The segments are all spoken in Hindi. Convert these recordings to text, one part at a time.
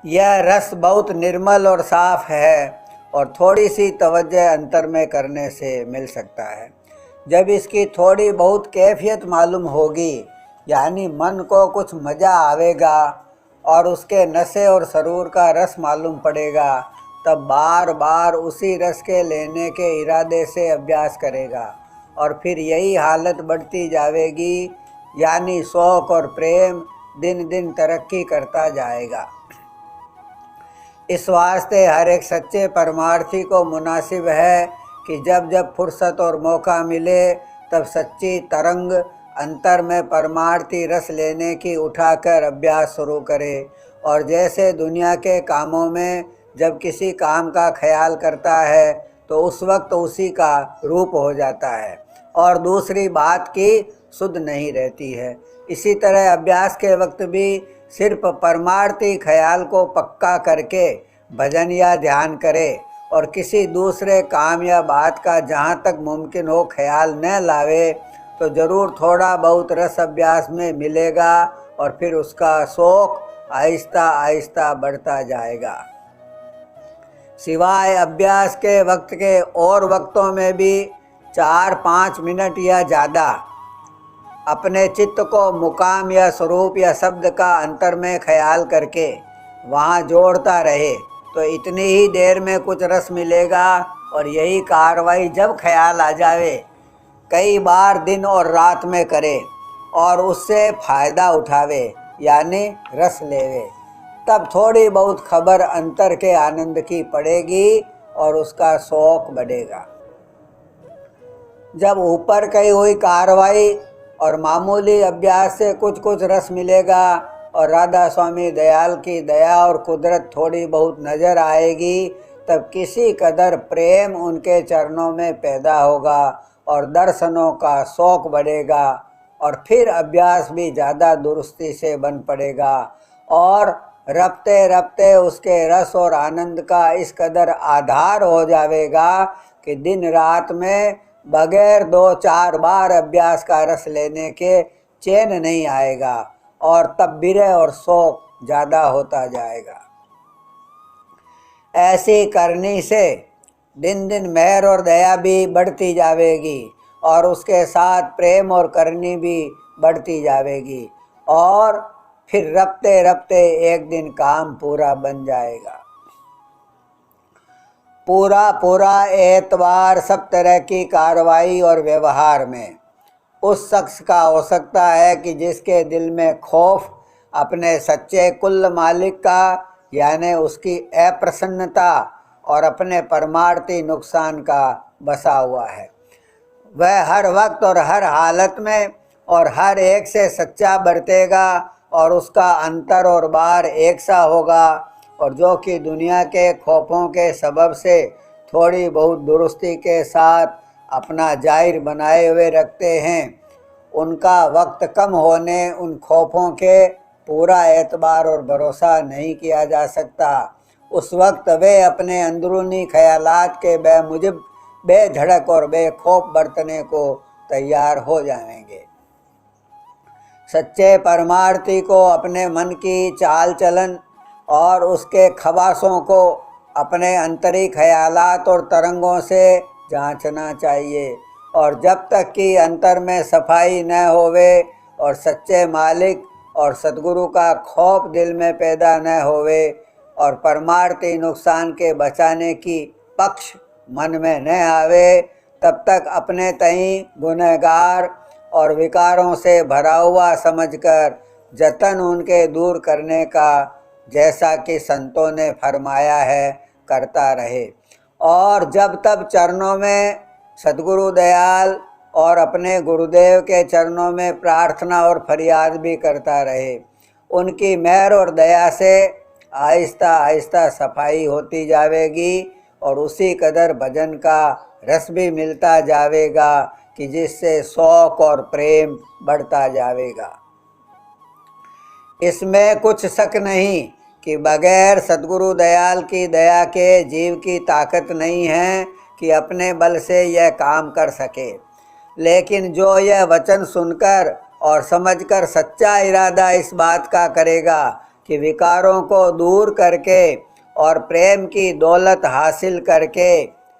यह रस बहुत निर्मल और साफ है और थोड़ी सी तवज्जो अंतर में करने से मिल सकता है। जब इसकी थोड़ी बहुत कैफियत मालूम होगी, यानी मन को कुछ मज़ा आवेगा और उसके नशे और सरूर का रस मालूम पड़ेगा, तब बार बार उसी रस के लेने के इरादे से अभ्यास करेगा और फिर यही हालत बढ़ती जाएगी, यानी शौक़ और प्रेम दिन दिन तरक्की करता जाएगा। इस वास्ते हर एक सच्चे परमार्थी को मुनासिब है कि जब जब फुर्सत और मौका मिले तब सच्ची तरंग अंतर में परमार्थी रस लेने की उठाकर अभ्यास शुरू करे। और जैसे दुनिया के कामों में जब किसी काम का ख्याल करता है तो उस वक्त उसी का रूप हो जाता है और दूसरी बात की सुध नहीं रहती है, इसी तरह अभ्यास के वक्त भी सिर्फ परमार्थी ख्याल को पक्का करके भजन या ध्यान करे और किसी दूसरे काम या बात का जहाँ तक मुमकिन हो ख्याल न लावे तो ज़रूर थोड़ा बहुत रस अभ्यास में मिलेगा और फिर उसका शौक़ आहिस्ता आहिस्ता बढ़ता जाएगा। सिवाय अभ्यास के वक्त के और वक्तों में भी 4-5 मिनट या ज़्यादा अपने चित्त को मुकाम या स्वरूप या शब्द का अंतर में ख्याल करके वहाँ जोड़ता रहे तो इतनी ही देर में कुछ रस मिलेगा। और यही कार्रवाई जब ख्याल आ जावे कई बार दिन और रात में करे और उससे फ़ायदा उठावे, यानी रस लेवे, तब थोड़ी बहुत खबर अंतर के आनंद की पड़ेगी और उसका शौक़ बढ़ेगा। जब ऊपर कही हुई कार्रवाई और मामूली अभ्यास से कुछ कुछ रस मिलेगा और राधा स्वामी दयाल की दया और कुदरत थोड़ी बहुत नज़र आएगी, तब किसी कदर प्रेम उनके चरणों में पैदा होगा और दर्शनों का शौक़ बढ़ेगा और फिर अभ्यास भी ज़्यादा दुरुस्ती से बन पड़ेगा और रफ्ते रफ्ते उसके रस और आनंद का इस कदर आधार हो जाएगा कि दिन रात में बगैर 2-4 बार अभ्यास का रस लेने के चैन नहीं आएगा और तब विरह और शौक़ ज़्यादा होता जाएगा। ऐसी करनी से दिन दिन मेहर और दया भी बढ़ती जाएगी और उसके साथ प्रेम और करनी भी बढ़ती जाएगी और फिर रफ्ते रफ्ते एक दिन काम पूरा बन जाएगा। पूरा एतबार सब तरह की कार्रवाई और व्यवहार में उस शख्स का हो सकता है कि जिसके दिल में खौफ अपने सच्चे कुल मालिक का, यानी उसकी अप्रसन्नता और अपने परमार्थी नुकसान का बसा हुआ है। वह हर वक्त और हर हालत में और हर एक से सच्चा बरतेगा और उसका अंतर और बार एक सा होगा और जो कि दुनिया के खौफों के सबब से थोड़ी बहुत दुरुस्ती के साथ अपना जाहिर बनाए हुए रखते हैं, उनका वक्त कम होने उन खौफों के पूरा एतबार और भरोसा नहीं किया जा सकता। उस वक्त वे अपने अंदरूनी ख्यालात के बेमुजिब बेधड़क और बेखौफ बरतने को तैयार हो जाएंगे। सच्चे परमार्थी को अपने मन की चाल चलन और उसके खवासों को अपने अंतरी ख्यालात और तरंगों से जांचना चाहिए और जब तक कि अंतर में सफाई न होवे और सच्चे मालिक और सद्गुरु का खौफ दिल में पैदा न होवे और परमार्थी नुकसान के बचाने की पक्ष मन में न आवे, तब तक अपने तई गुनहगार और विकारों से भरा हुआ समझकर जतन उनके दूर करने का, जैसा कि संतों ने फरमाया है, करता रहे और जब तब चरणों में सद्गुरु दयाल और अपने गुरुदेव के चरणों में प्रार्थना और फरियाद भी करता रहे। उनकी मेहर और दया से आहिस्ता आहिस्ता सफाई होती जाएगी और उसी कदर भजन का रस भी मिलता जाएगा कि जिससे शौक़ और प्रेम बढ़ता जाएगा। इसमें कुछ शक नहीं कि बगैर सद्गुरु दयाल की दया के जीव की ताकत नहीं है कि अपने बल से यह काम कर सके, लेकिन जो यह वचन सुनकर और समझकर सच्चा इरादा इस बात का करेगा कि विकारों को दूर करके और प्रेम की दौलत हासिल करके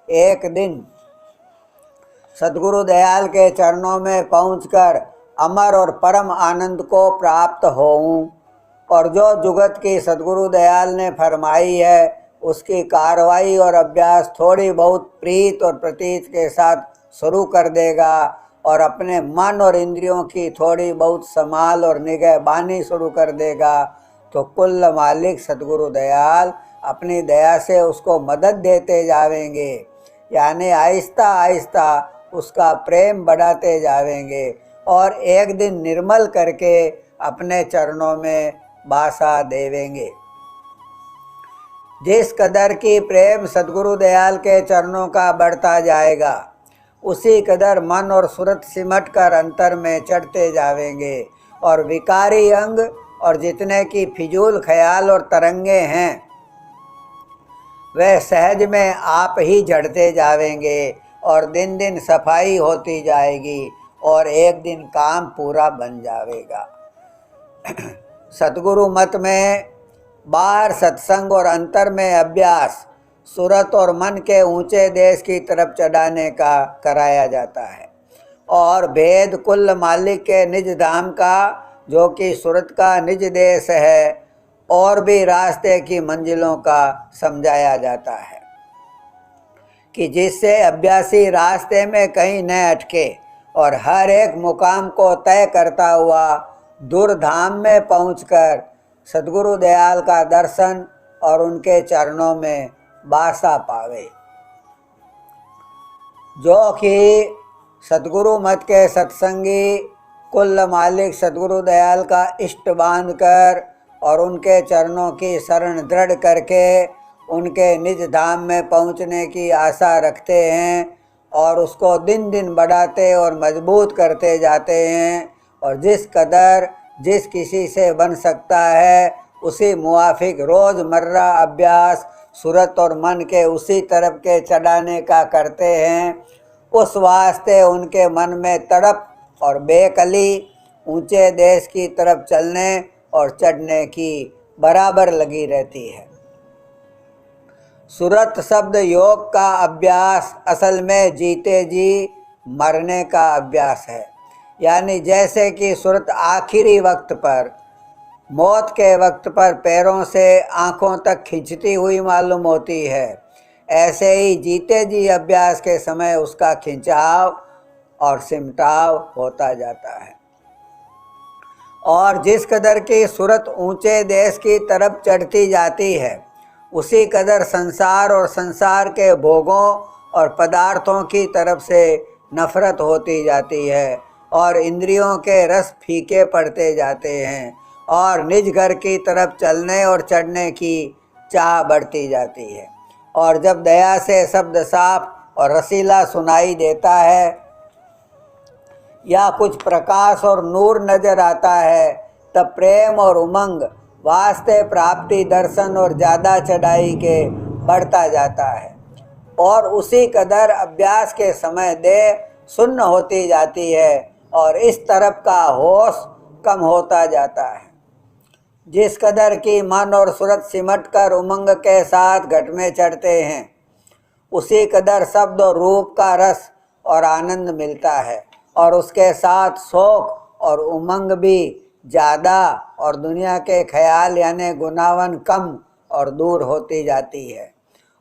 एक दिन सद्गुरु दयाल के चरणों में पहुंचकर अमर और परम आनंद को प्राप्त होऊं। और जो जुगत की सद्गुरु दयाल ने फरमाई है उसकी कार्रवाई और अभ्यास थोड़ी बहुत प्रीत और प्रतीत के साथ शुरू कर देगा और अपने मन और इंद्रियों की थोड़ी बहुत संभाल और निगहबानी शुरू कर देगा, तो कुल मालिक सद्गुरु दयाल अपनी दया से उसको मदद देते जावेंगे, यानी आहिस्ता आहिस्ता उसका प्रेम बढ़ाते जावेंगे और एक दिन निर्मल करके अपने चरणों में बासा देवेंगे। जिस कदर की प्रेम सद्गुरु दयाल के चरणों का बढ़ता जाएगा उसी कदर मन और सुरत सिमट कर अंतर में चढ़ते जावेंगे और विकारी अंग और जितने की फिजूल ख्याल और तरंगे हैं वह सहज में आप ही झड़ते जावेंगे और दिन दिन सफाई होती जाएगी और एक दिन काम पूरा बन जाएगा। सतगुरु मत में बाहर सत्संग और अंतर में अभ्यास सूरत और मन के ऊंचे देश की तरफ चढ़ाने का कराया जाता है और भेद कुल मालिक के निज धाम का जो कि सूरत का निज देश है और भी रास्ते की मंजिलों का समझाया जाता है कि जिससे अभ्यासी रास्ते में कहीं न अटके और हर एक मुकाम को तय करता हुआ दूर धाम में पहुंचकर सद्गुरु दयाल का दर्शन और उनके चरणों में बासा पावे। जो कि सद्गुरु मत के सत्संगी कुल मालिक सद्गुरु दयाल का इष्ट बांध कर और उनके चरणों की शरण दृढ़ करके उनके निज धाम में पहुंचने की आशा रखते हैं और उसको दिन दिन बढ़ाते और मजबूत करते जाते हैं और जिस कदर जिस किसी से बन सकता है उसी मुआफिक रोज़मर्रा अभ्यास सूरत और मन के उसी तरफ के चढ़ाने का करते हैं। उस वास्ते उनके मन में तड़प और बेकली ऊंचे देश की तरफ चलने और चढ़ने की बराबर लगी रहती है। सूरत शब्द योग का अभ्यास असल में जीते जी मरने का अभ्यास है, यानी जैसे कि सूरत आखिरी वक्त पर मौत के वक्त पर पैरों से आँखों तक खिंचती हुई मालूम होती है, ऐसे ही जीते जी अभ्यास के समय उसका खिंचाव और सिमटाव होता जाता है। और जिस कदर की सूरत ऊंचे देश की तरफ चढ़ती जाती है उसी कदर संसार और संसार के भोगों और पदार्थों की तरफ से नफरत होती जाती है और इंद्रियों के रस फीके पड़ते जाते हैं और निज घर की तरफ चलने और चढ़ने की चाह बढ़ती जाती है। और जब दया से शब्द साफ और रसीला सुनाई देता है या कुछ प्रकाश और नूर नजर आता है तब प्रेम और उमंग वास्ते प्राप्ति दर्शन और ज़्यादा चढ़ाई के बढ़ता जाता है और उसी कदर अभ्यास के समय देह सुन्न होती जाती है और इस तरफ का होश कम होता जाता है। जिस कदर की मन और सूरत सिमट कर उमंग के साथ घट में चढ़ते हैं उसी कदर शब्द और रूप का रस और आनंद मिलता है और उसके साथ शौक और उमंग भी ज़्यादा और दुनिया के ख्याल यानी गुनावन कम और दूर होती जाती है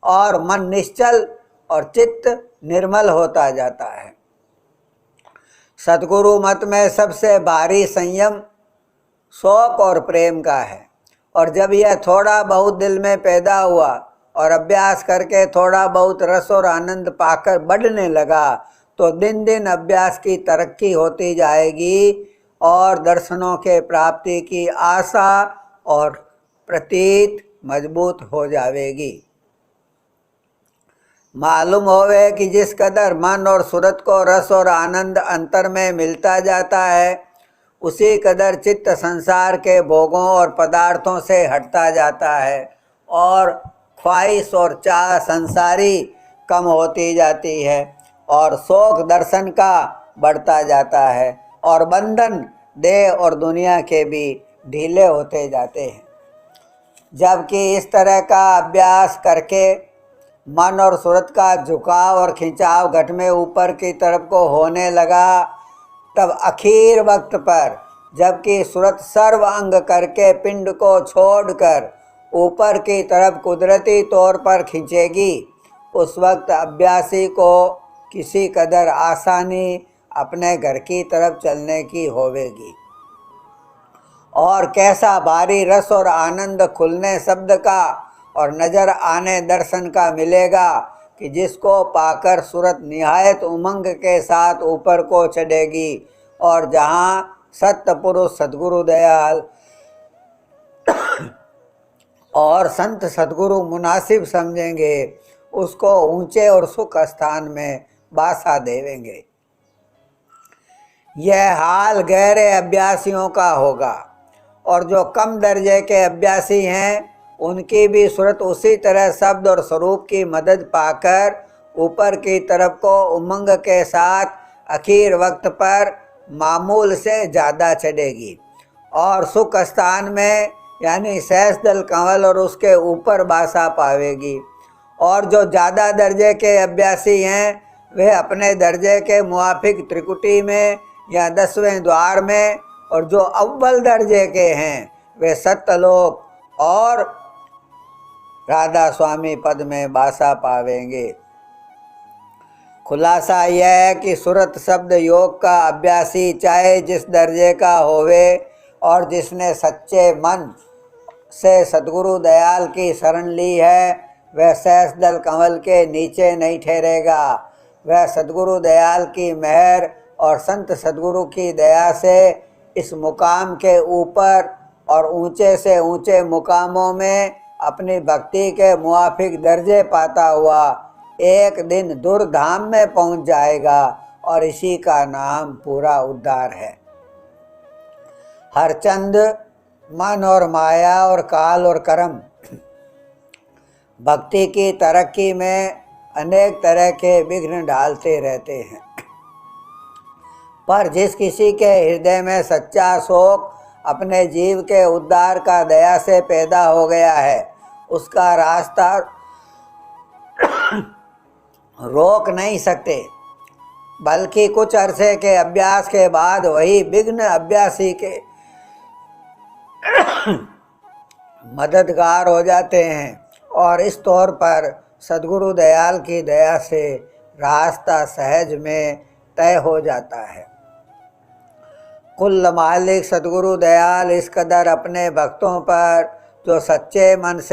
और मन निश्चल और चित्त निर्मल होता जाता है। सद्गुरु मत में सबसे भारी संयम शौक और प्रेम का है और जब यह थोड़ा बहुत दिल में पैदा हुआ और अभ्यास करके थोड़ा बहुत रस और आनंद पाकर बढ़ने लगा तो दिन दिन अभ्यास की तरक्की होती जाएगी और दर्शनों के प्राप्ति की आशा और प्रतीत मजबूत हो जाएगी। मालूम होवे कि जिस कदर मन और सूरत को रस और आनंद अंतर में मिलता जाता है उसी कदर चित्त संसार के भोगों और पदार्थों से हटता जाता है और ख्वाहिश और चाह संसारी कम होती जाती है और शौक दर्शन का बढ़ता जाता है और बंधन देह और दुनिया के भी ढीले होते जाते हैं। जबकि इस तरह का अभ्यास करके मन और सूरत का झुकाव और खिंचाव घट में ऊपर की तरफ को होने लगा, तब आखिर वक्त पर जबकि सूरत सर्व अंग करके पिंड को छोड़कर ऊपर की तरफ कुदरती तौर पर खींचेगी, उस वक्त अभ्यासी को किसी कदर आसानी अपने घर की तरफ चलने की होवेगी। और कैसा भारी रस और आनंद खुलने शब्द का और नज़र आने दर्शन का मिलेगा कि जिसको पाकर सूरत निहायत उमंग के साथ ऊपर को चढ़ेगी, और जहाँ सत्य पुरुष सद्गुरु दयाल और संत सद्गुरु मुनासिब समझेंगे, उसको ऊंचे और सुख स्थान में बासा देवेंगे। यह हाल गहरे अभ्यासियों का होगा, और जो कम दर्जे के अभ्यासी हैं उनकी भी सूरत उसी तरह शब्द और स्वरूप की मदद पाकर ऊपर की तरफ को उमंग के साथ आखिर वक्त पर मामूल से ज़्यादा चढ़ेगी, और सुख स्थान में यानी सहस्रदल कंवल और उसके ऊपर बासा पावेगी। और जो ज़्यादा दर्जे के अभ्यासी हैं वे अपने दर्जे के मुआफिक त्रिकुटी में या 10वें द्वार में, और जो अव्वल दर्जे के हैं वे सत्यलोक और राधा स्वामी पद में बासा पावेंगे। खुलासा यह है कि सूरत शब्द योग का अभ्यासी चाहे जिस दर्जे का होवे और जिसने सच्चे मन से सद्गुरु दयाल की शरण ली है, वह सहस्रदल कंवल के नीचे नहीं ठहरेगा। वह सद्गुरु दयाल की मेहर और संत सद्गुरु की दया से इस मुकाम के ऊपर और ऊंचे से ऊंचे मुकामों में अपनी भक्ति के मुआफिक दर्जे पाता हुआ एक दिन दुर्धाम में पहुंच जाएगा, और इसी का नाम पूरा उद्धार है। हरचंद मन और माया और काल और कर्म भक्ति की तरक्की में अनेक तरह के विघ्न डालते रहते हैं, पर जिस किसी के हृदय में सच्चा शोक अपने जीव के उद्धार का दया से पैदा हो गया है, उसका रास्ता रोक नहीं सकते, बल्कि कुछ अरसे के अभ्यास के बाद वही विघ्न अभ्यासी के मददगार हो जाते हैं, और इस तौर पर सद्गुरु दयाल की दया से रास्ता सहज में तय हो जाता है। कुल मालिक सद्गुरु दयाल इस कदर अपने भक्तों पर जो सच्चे मन से